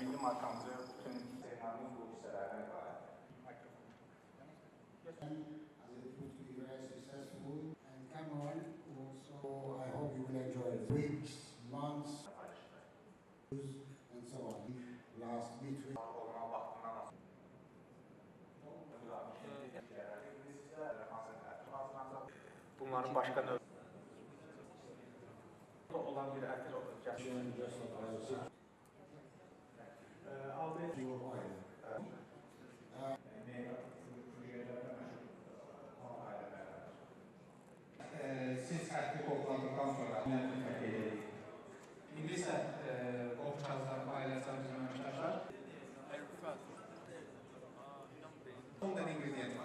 milli markamızı bütün seyirmanın bu hissələrdən ibarət. And Cameron also, I hope you will enjoy it. Weeks, months, and so on. Last between. Bunların başqa növ olan bir ətir olacaq. Siz ətli toplandıqdan sonra İndi isə Qovçazlar, ailəsər bizim əməkdaşlar. Ondan ingredient var.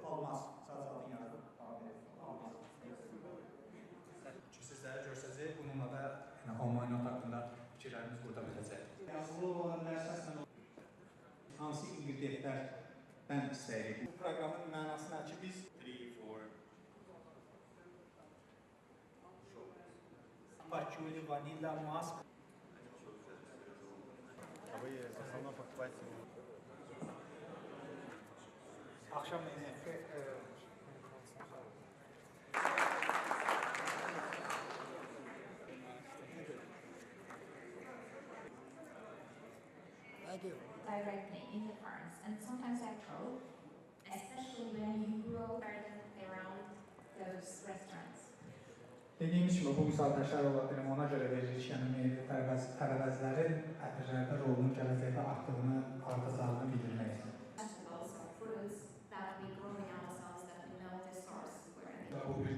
Olmaz. Sadece altın yardım. Olmaz. Sizlərə görsəzi, bununla da Almanya haqqında fikirlərimiz burada biləcək. Yazılı olan əsasla hansı ingredientlərdən istəyirik? Bu proqramın mənası nə ki, biz 3-4 Patchouli, vanilla, musk. Akşam directly in the farms, and sometimes I grow, especially when you grow garden around those restaurants. Dediyimiz kimi, bu misal təşərrüfatını ona görə veririk, yəni tərəvəzlərin ətirlərdə rolunun gələcəkdə artdığını, artacağını bildirmək üçün. Vegetables or fruits that we grow in ourselves that we know the source where they Bu bir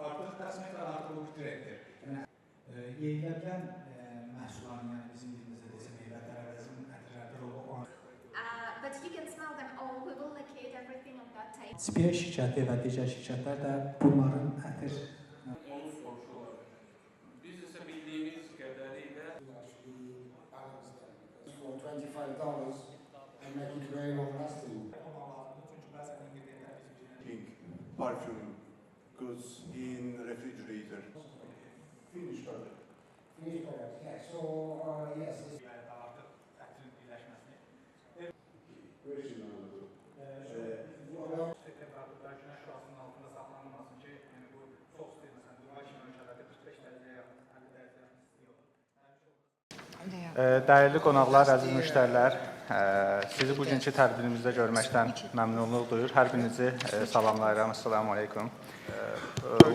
artıq təsməklə artıq bu direktir. Yeyilərkən məhsulların, yəni bizim dilimizdə desək, meyvə tərəvəzin ətirlərdə rolu var. But you can smell them all. We will locate everything on that table. Spiyer şirkəti və digər şirkətlər də bunların ətir Biz isə bildiyimiz qədərilə For $25 and make it very long lasting. Perfume goes in refrigerator. Finished product. Finished product, yeah. So, yes. Dəyərli qonaqlar, əziz müştərilər, sizi bugünkü tədbirimizdə görməkdən məmnunluq duyur. Hər birinizi salamlayıram. Assalamu alaikum.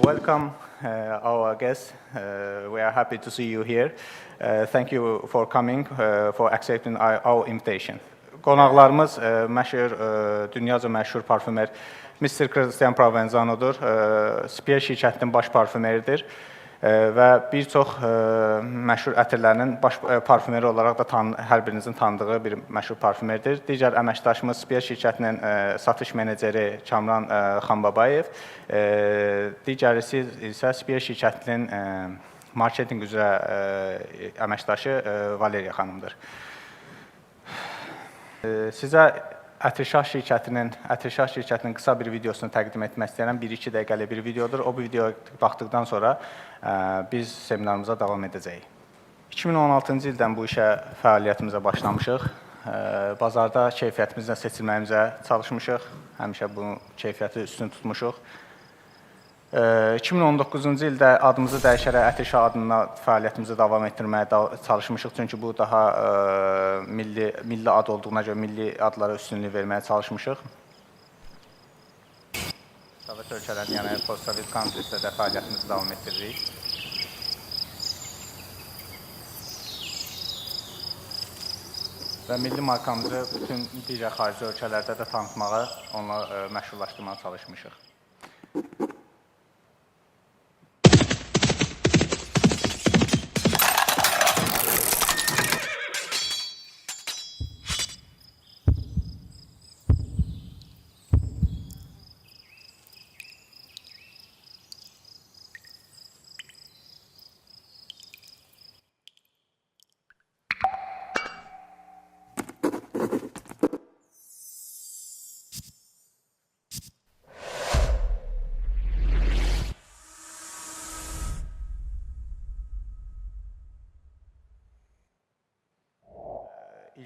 Welcome our guests. We are happy to see you here. Thank you for coming, for accepting our invitation. Qonaqlarımız məşhur, dünyaca məşhur parfümer Mr. Christian Provenzano'dur. Spiyer şirkətinin baş parfümeridir və bir çox məşhur ətirlərinin baş parfümeri olaraq da hər birinizin tanıdığı bir məşhur parfümerdir. Digər əməkdaşımız Spiyer şirkətinin satış meneceri Kamran Xanbabayev, digərisi isə Spiyer şirkətinin marketinq üzrə əməkdaşı Valeriya xanımdır. Sizə Ətirşah şirkətinin qısa bir videosunu təqdim etmək istəyirəm. 1-2 dəqiqəlik bir videodur. O videoya baxdıqdan sonra biz seminarımıza davam edəcəyik. 2016-cı ildən bu işə fəaliyyətimizə başlamışıq. Bazarda keyfiyyətimizlə seçilməyimizə çalışmışıq. Həmişə bu keyfiyyəti üstün tutmuşuq. 2019-cu ildə adımızı dəyişərək Ətirşah adına fəaliyyətimizi davam etdirməyə çalışmışıq. Çünki bu daha milli ad olduğuna görə milli adlara üstünlük verməyə çalışmışıq. Sovet ölkələrinin, yəni post-sovet countries-də də fəaliyyətimizi davam etdiririk. Və milli markamızı bütün digər xarici ölkələrdə də tanıtmağa, onları məşhurlaşdırmağa çalışmışıq.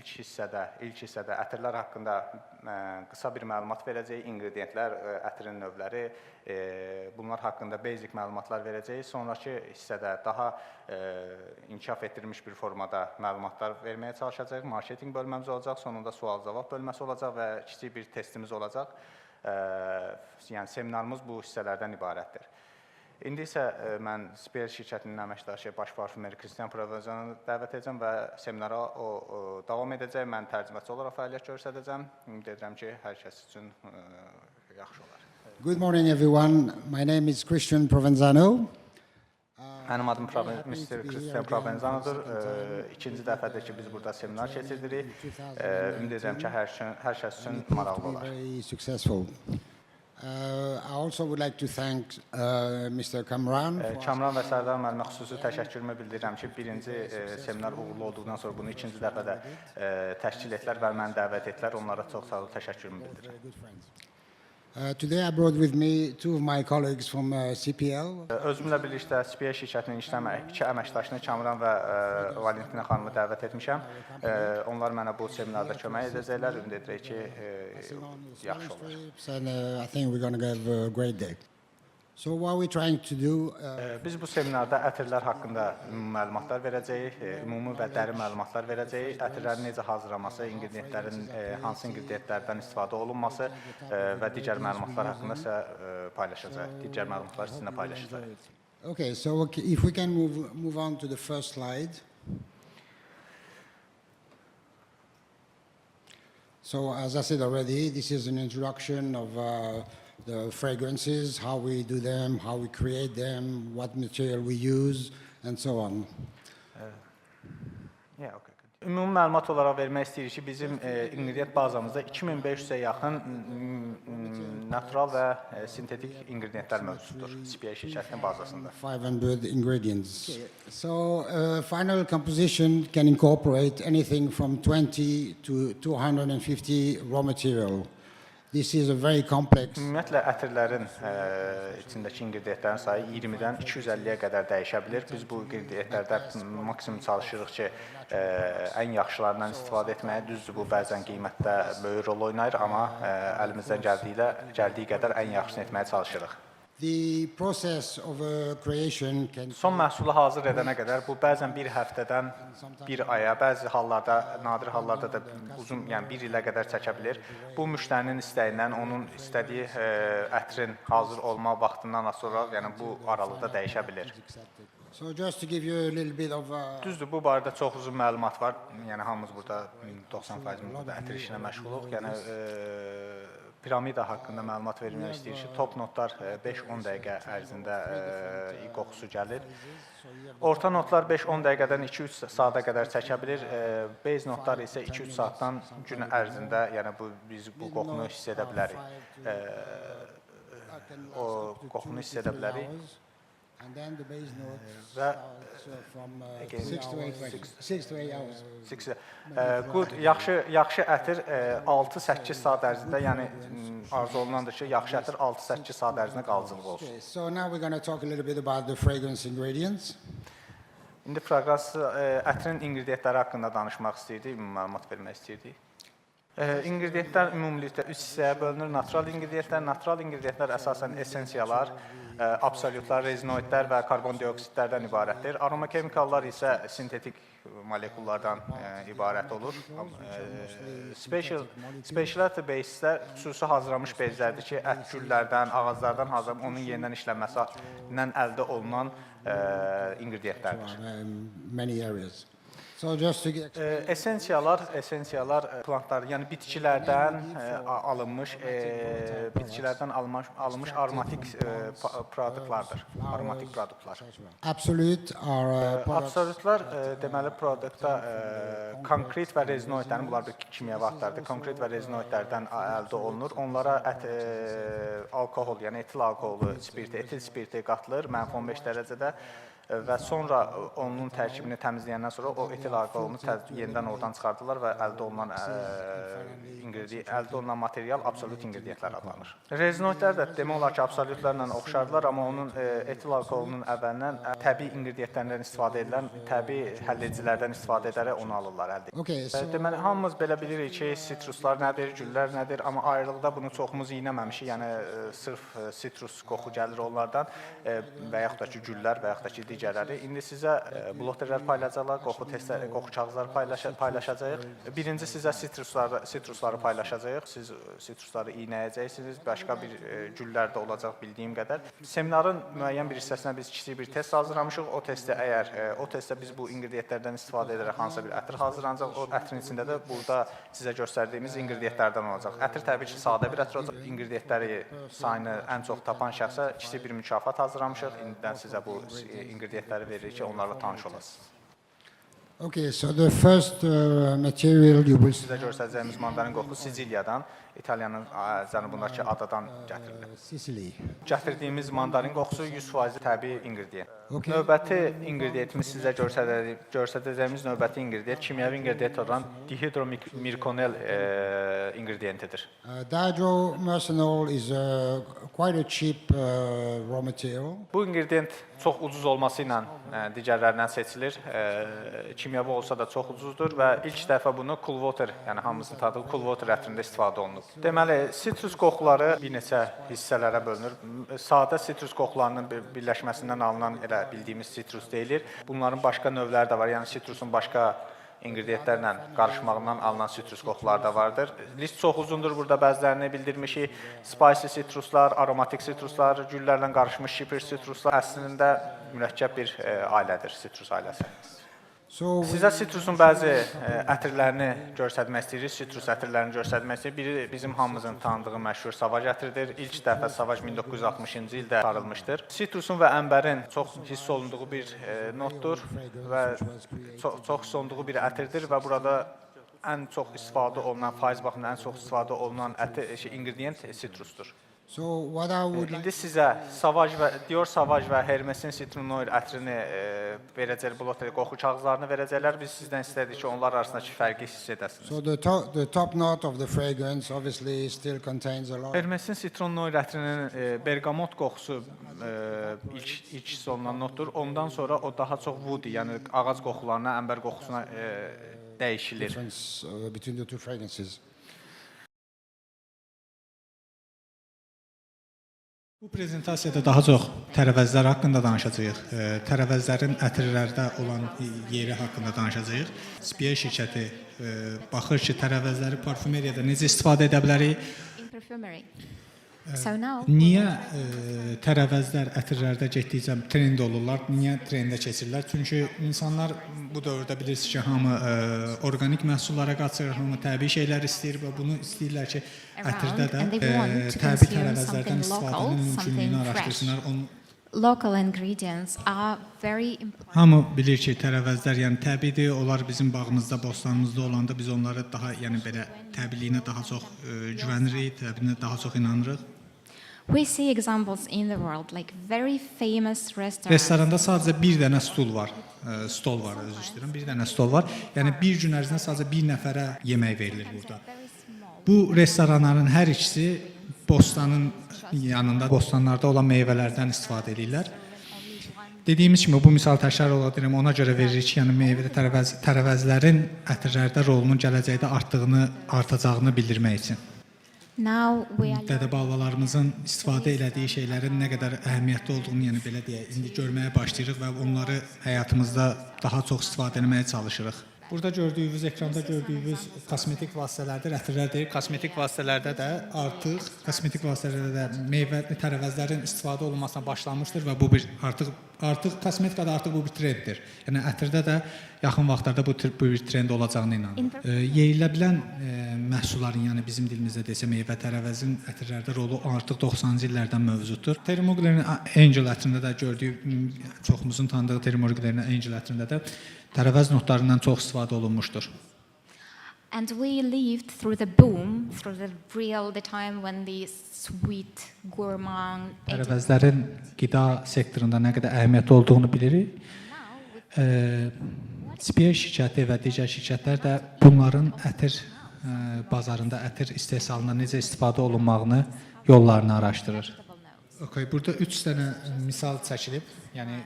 ilk hissədə ətirlər haqqında qısa bir məlumat verəcəyik, inqridiyentlər, ətirin növləri, bunlar haqqında basic məlumatlar verəcəyik. Sonrakı hissədə daha inkişaf etdirilmiş bir formada məlumatlar verməyə çalışacağıq. Marketinq bölməmiz olacaq, sonunda sual-cavab bölməsi olacaq və kiçik bir testimiz olacaq. Yəni seminarımız bu hissələrdən ibarətdir. İndi isə mən Spear şirkətinin əməkdaşı baş parfümeri Kristian Provenzanı dəvət edəcəm və seminara o davam edəcək. Mən tərcüməçi olaraq fəaliyyət göstərəcəm. Ümid edirəm ki, hər kəs üçün yaxşı olar. Good morning, everyone. My name is Christian Provenzano. Mənim adım Mr. Kristian Provenzanodur. İkinci dəfədir ki, biz burada seminar keçirdirik. Ümid edirəm ki, hər kəs üçün maraqlı olar. Very successful. I also would like to thank Mr. Kamran. Kamran və Sərdar müəllimə xüsusi təşəkkürümü bildirirəm ki, birinci seminar uğurlu olduqdan sonra bunu ikinci dəfədə təşkil etdilər və məni dəvət etdilər. Onlara çox sağ olun, təşəkkürümü bildirirəm. Today I brought with me two of my colleagues from CPL. Özümlə birlikdə Spear şirkətinin iki əməkdaşını Kamran və Valentina xanımı dəvət etmişəm. Onlar mənə bu seminarda kömək edəcəklər. Ümid edirik ki, yaxşı olar. And I think we're going to have a great day. So what we're trying to do Biz bu seminarda ətirlər haqqında ümumi məlumatlar verəcəyik, ümumi və dərin məlumatlar verəcəyik. Ətirlərin necə hazırlanması, inqridiyentlərin hansı inqridiyentlərdən istifadə olunması və digər məlumatlar haqqında sizə paylaşacağıq. Digər məlumatlar sizinlə paylaşacağıq. Okay, so if we can move on to the first slide. So as I said already, this is an introduction of the fragrances, how we do them, how we create them, what material we use, and so on. Ümumi məlumat olaraq vermək istəyirik ki, bizim inqridiyent bazamızda 2500-ə yaxın natural və sintetik inqridiyentlər mövcuddur Spear şirkətinin bazasında. 500 ingredients. So final composition can incorporate anything from 20 to 250 raw material. This is a very complex. Ümumiyyətlə ətirlərin içindəki inqridiyentlərin sayı 20-dən 250-yə qədər dəyişə bilər. Biz bu inqridiyentlərdə maksimum çalışırıq ki, ən yaxşılarından istifadə etməyə. Düzdür, bu bəzən qiymətdə böyük rol oynayır, amma əlimizdən gəldiyi qədər ən yaxşısını etməyə çalışırıq. The process of creation can Son məhsulu hazır edənə qədər bu bəzən bir həftədən bir aya, bəzi hallarda, nadir hallarda da uzun, yəni bir ilə qədər çəkə bilər. Bu müştərinin istəyindən, onun istədiyi ətrin hazır olma vaxtından sonra, yəni bu aralıqda dəyişə bilər. So just to give you a little bit of Düzdür, bu barədə çox uzun məlumat var. Yəni hamımız burada 90% burada ətir işinə məşğuluq. Yəni piramida haqqında məlumat vermək istəyirik ki, top notlar 5-10 dəqiqə ərzində qoxusu gəlir. Orta notlar 5-10 dəqiqədən 2-3 saata qədər çəkə bilir. Base notlar isə 2-3 saatdan gün ərzində, yəni biz bu qoxunu hiss edə bilərik. O qoxunu hiss edə bilərik. and then the base notes Və from again, 6 to 8 hours. Good, yaxşı ətir 6-8 saat ərzində, yəni arzu olunandır ki, yaxşı ətir 6-8 saat ərzində qalıcılıq olsun. Okay, so now we're going to talk a little bit about the fragrance ingredients. İndi fraqrans ətrin inqridiyentləri haqqında danışmaq istəyirdik, məlumat vermək istəyirdik. İnqridiyentlər ümumilikdə 3 hissəyə bölünür. Natural inqridiyentlər əsasən essensiyalar, absolutlar, rezinoidlər və karbon dioksitlərdən ibarətdir. Aroma kemikallar isə sintetik molekullardan ibarət olur. Specialty base'lər xüsusi hazırlanmış bezlərdir ki, ət güllərdən, ağaclardan hazırlanıb onun yenidən işlənməsindən əldə olunan inqridiyentlərdir. Many areas. So just to get Essensiyalar plantlar, yəni bitkilərdən alınmış aromatik produktlardır. Aromatik produktlar. absolute are products. Absolutlar deməli produktda konkret və rezinoidlərin, bunlar bir kimyəvi adlardır. Konkret və rezinoidlərdən əldə olunur. Onlara alkohol, yəni etil alkoholu, etil spirti qatılır -15 dərəcədə. və sonra onun tərkibini təmizləyəndən sonra o etil alkoholunu yenidən oradan çıxardılar və əldə olunan material absolut inqridiyentlər adlanır. Rezinoidlər də demək olar ki, absolutlarla oxşardılar, amma onun etil alkoholunun əvvəlindən təbii inqridiyentlərdən istifadə edilən, təbii həlledicilərdən istifadə edərək onu alırlar əldə. Okay, so Deməli, hamımız belə bilirik ki, sitruslar nədir, güllər nədir, amma ayrılıqda bunu çoxumuz yeyinəməmişik, yəni sırf sitrus qoxu gəlir onlardan və yaxud da ki, güllər və yaxud da ki, digərləri. İndi sizə bloterlər paylaşacaqlar, qoxu kağızları paylaşacağıq. Birinci sizə sitrusları paylaşacağıq. Siz sitrusları iynələyəcəksiniz. Başqa bir güllər də olacaq bildiyim qədər. Seminarın müəyyən bir hissəsinə biz kiçik bir test hazırlamışıq. O testdə biz bu inqridiyentlərdən istifadə edərək hansısa bir ətir hazırlanacaq. O ətrin içində də burada sizə göstərdiyimiz inqridiyentlərdən olacaq. Ətir təbii ki, sadə bir ətir olacaq. İnqridiyentləri sayını ən çox tapan şəxsə kiçik bir mükafat hazırlamışıq. İndidən sizə bu inqridiyentləri veririk ki, onlarla tanış olasınız. okay, so the first material you will Sizə göstərəcəyimiz mandarin qoxu Siciliyadan, İtaliyanın cənubundakı adadan gətirilib. Sicily. Gətirdiyimiz mandarin qoxusu 100% təbii ingredient. Okay. Növbəti ingrediyentimiz sizə göstərəcəyimiz növbəti ingredient kimyəvi ingredient olan dihidromirkonel ingrediyentidir. Dihydromercenol is quite a cheap raw material. Bu ingredient çox ucuz olması ilə digərlərindən seçilir. Kimyəvi olsa da çox ucuzdur və ilk dəfə bunu cool water, yəni hamımızın tadığı cool water ətrində istifadə olunub. Deməli, sitrus qoxuları bir neçə hissələrə bölünür. Sadə sitrus qoxularının birləşməsindən alınan elə bildiyimiz sitrus deyilir. Bunların başqa növləri də var. Yəni sitrusun başqa ingrediyentlərlə qarışmağından alınan sitrus qoxuları da vardır. List çox uzundur. Burada bəzilərini bildirmişik. Spicy sitruslar, aromatik sitruslar, güllərlə qarışmış şipir sitruslar əslində mürəkkəb bir ailədir, sitrus ailəsi. So Sizə sitrusun bəzi ətirlərini göstərmək istəyirik. Sitrus ətirlərini göstərmək istəyirik. Biri bizim hamımızın tanıdığı məşhur savaj ətridir. İlk dəfə savaj 1960-cı ildə çıxarılmışdır. Sitrusun və ənbərin çox hiss olunduğu bir notdur və çox hiss olunduğu bir ətirdir və burada ən çox istifadə olunan, faiz baxımından ən çox istifadə olunan ingredient sitrusdur. So what I would like İndi sizə Dior Savaj və Hermesin Citron Oil ətrini verəcək, bloter qoxu kağızlarını verəcəklər. Biz sizdən istədik ki, onlar arasındakı fərqi hiss edəsiniz. So the top note of the fragrance obviously still contains a lot. Hermesin Citron Oil ətrinin bergamot qoxusu ilk hiss olunan notdur. Ondan sonra o daha çox woody, yəni ağac qoxularına, ənbər qoxusuna dəyişilir. Difference between the two fragrances. Bu prezentasiyada daha çox tərəvəzlər haqqında danışacağıq. Tərəvəzlərin ətirlərdə olan yeri haqqında danışacağıq. SPA şirkəti baxır ki, tərəvəzləri parfümeriyada necə istifadə edə bilərik? In perfumery. So now Niyə tərəvəzlər ətirlərdə getdikcə trend olurlar? Niyə trendə keçirlər? Çünki insanlar bu dövrdə bilirsiniz ki, hamı orqanik məhsullara qaçır, hamı təbii şeylər istəyir və bunu istəyirlər ki, ətirdə də təbii tərəvəzlərdən istifadənin mümkünlüyünü araşdırsınlar. local ingredients are very important. Hamı bilir ki, tərəvəzlər yəni təbiidir. Onlar bizim bağımızda, bostanımızda olanda biz onları daha yəni belə təbiiliyinə daha çox güvənirik, təbiinə daha çox inanırıq. We see examples in the world like very famous restaurants. Restoranda sadəcə bir dənə stol var, özür istəyirəm, bir dənə stol var. Yəni bir gün ərzində sadəcə bir nəfərə yemək verilir burada. Bu restoranların hər ikisi bostanın yanında, bostanlarda olan meyvələrdən istifadə edirlər. Dediyimiz kimi bu misal təkrar olaraq ona görə veririk ki, yəni meyvədə tərəvəzlərin ətirlərdə rolunun gələcəkdə artacağını bildirmək üçün. Now we are Dədə-babalarımızın istifadə elədiyi şeylərin nə qədər əhəmiyyətli olduğunu, yəni belə deyək, indi görməyə başlayırıq və onları həyatımızda daha çox istifadə etməyə çalışırıq. Burada gördüyünüz, ekranda gördüyünüz kosmetik vasitələrdir, ətirlər deyil. Kosmetik vasitələrdə də meyvəli tərəvəzlərin istifadə olunmasına başlanmışdır və bu bir artıq kosmetikada artıq bu bir trenddir. Yəni ətirdə də yaxın vaxtlarda bu bir trend olacağına inanıram. Yeyilə bilən məhsulların, yəni bizim dilimizdə desə meyvə tərəvəzin ətirlərdə rolu artıq 90-cı illərdən mövcuddur. Termoglerin Angel ətrində də çoxumuzun tanıdığı Termoglerin Angel ətrində də tərəvəz notlarından çox istifadə olunmuşdur. And we lived through the boom, through the time when the sweet, gourmand. Tərəvəzlərin qida sektorunda nə qədər əhəmiyyətli olduğunu bilirik. Spiyer şirkəti və digər şirkətlər də bunların ətir bazarında ətir istehsalında necə istifadə olunmağını, yollarını araşdırır. Okay, burada 3 dənə misal çəkilib. Yəni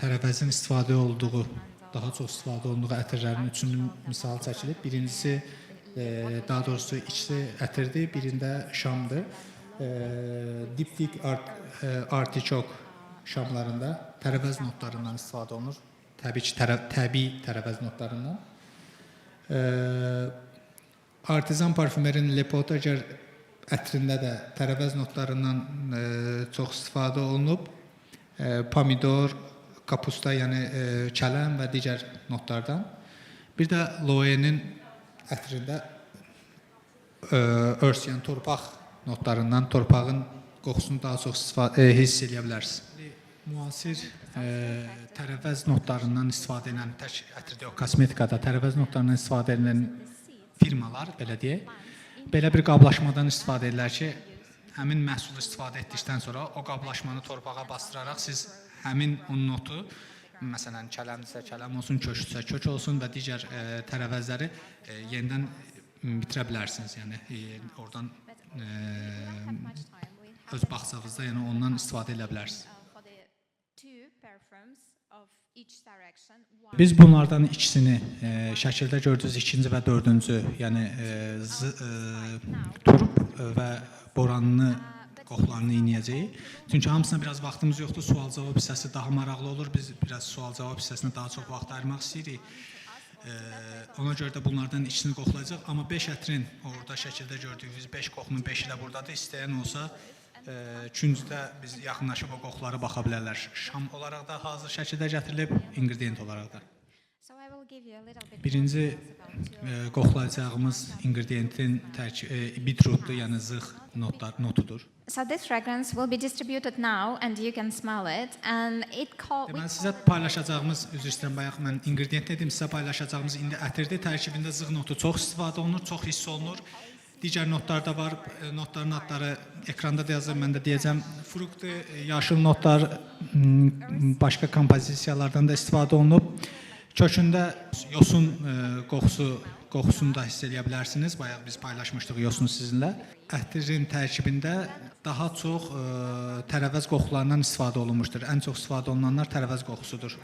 tərəvəzin istifadə olduğu, daha çox istifadə olunduğu ətirlərin üçünün misal çəkilib. Birincisi, daha doğrusu ikisi ətirdir, birində şamdır. Diptik artiçok şamlarında tərəvəz notlarından istifadə olunur. Təbii ki, təbii tərəvəz notlarından. Artizan parfümerin Le Potager ətrində də tərəvəz notlarından çox istifadə olunub. Pomidor, kapusta, yəni kələm və digər notlardan. Bir də Loewe'nin ətrində örs, yəni torpaq notlarından, torpağın qoxusunu daha çox hiss edə bilərsiniz. Müasir tərəvəz notlarından istifadə edən, tək ətirdə yox, kosmetikada tərəvəz notlarından istifadə edən firmalar, belə deyək, belə bir qablaşmadan istifadə edirlər ki, həmin məhsulu istifadə etdikdən sonra o qablaşmanı torpağa bastıraraq siz həmin o notu, məsələn, kələmdirsə kələm olsun, kökdürsə kök olsun və digər tərəvəzləri yenidən bitirə bilərsiniz. Yəni, oradan öz bağçanızda, yəni ondan istifadə edə bilərsiniz. Biz bunlardan ikisini şəkildə gördüyünüz ikinci və dördüncü, yəni turp və boranını qoxularını inəyəcəyik. Çünki hamısına biraz vaxtımız yoxdur, sual-cavab hissəsi daha maraqlı olur. Biz biraz sual-cavab hissəsinə daha çox vaxt ayırmaq istəyirik. Ona görə də bunlardan ikisini qoxulayacaq. Amma 5 ətrin orada şəkildə gördüyünüz 5 qoxunun 5-i də buradadır. İstəyən olsa, üçüncüdə biz yaxınlaşıb o qoxulara baxa bilərlər. Şam olaraq da hazır şəkildə gətirilib, ingredient olaraq da. Birinci qoxulayacağımız ingredientin bitrutdur, yəni zığ notudur. So this fragrance will be distributed now and you can smell it and it called. Deməli sizə paylaşacağımız, üzr istəyirəm, bayaq mən ingredient dedim, sizə paylaşacağımız indi ətirdir. Tərkibində zığ notu çox istifadə olunur, çox hiss olunur. Digər notlar da var. Notların adları ekranda da yazır, mən də deyəcəm. Fruktdur, yaşıl notlar, başqa kompozisiyalardan da istifadə olunub. Kökündə yosun qoxusunu da hiss edə bilərsiniz. Bayaq biz paylaşmışdıq yosunu sizinlə. Ətirin tərkibində daha çox tərəvəz qoxularından istifadə olunmuşdur. Ən çox istifadə olunanlar tərəvəz qoxusudur.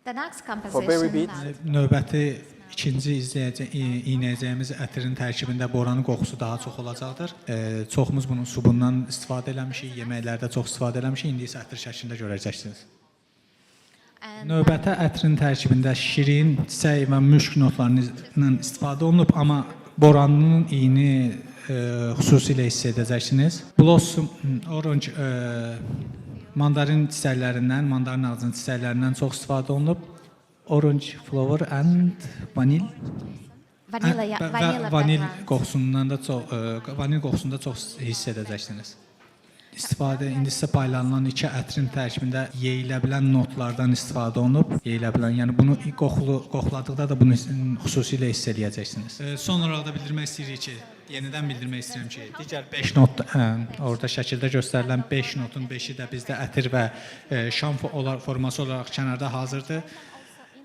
The next composition. Növbəti ikinci inəyəcəyimiz ətirin tərkibində boranın qoxusu daha çox olacaqdır. Çoxumuz bunun subundan istifadə eləmişik, yeməklərdə çox istifadə eləmişik. İndi isə ətir şəklində görəcəksiniz. Növbəti ətirin tərkibində şirin, çiçək və müşk notlarından istifadə olunub, amma boranın iyini xüsusilə hiss edəcəksiniz. Blossom, orange, mandarin çiçəklərindən, mandarin ağacının çiçəklərindən çox istifadə olunub. Orange flower and vanil. Vanil qoxusundan da çox hiss edəcəksiniz. İstifadə indi sizə paylanılan iki ətrin tərkibində yeyilə bilən notlardan istifadə olunub. Yeyilə bilən, yəni bunu qoxuladıqda da bunu xüsusilə hiss edəcəksiniz. Son olaraq da bildirmək istəyirik ki, yenidən bildirmək istəyirəm ki, digər 5 not, orada şəkildə göstərilən 5 notun 5-i də bizdə ətir və şam forması olaraq kənarda hazırdır.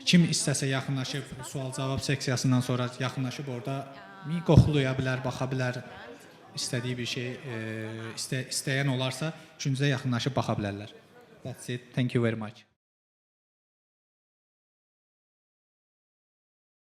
Kim istəsə yaxınlaşıb, sual-cavab seksiyasından sonra yaxınlaşıb orada qoxulaya bilər, baxa bilər, istədiyi bir şey, istəyən olarsa üçüncüdə yaxınlaşıb baxa bilərlər. That's it. Thank you very much.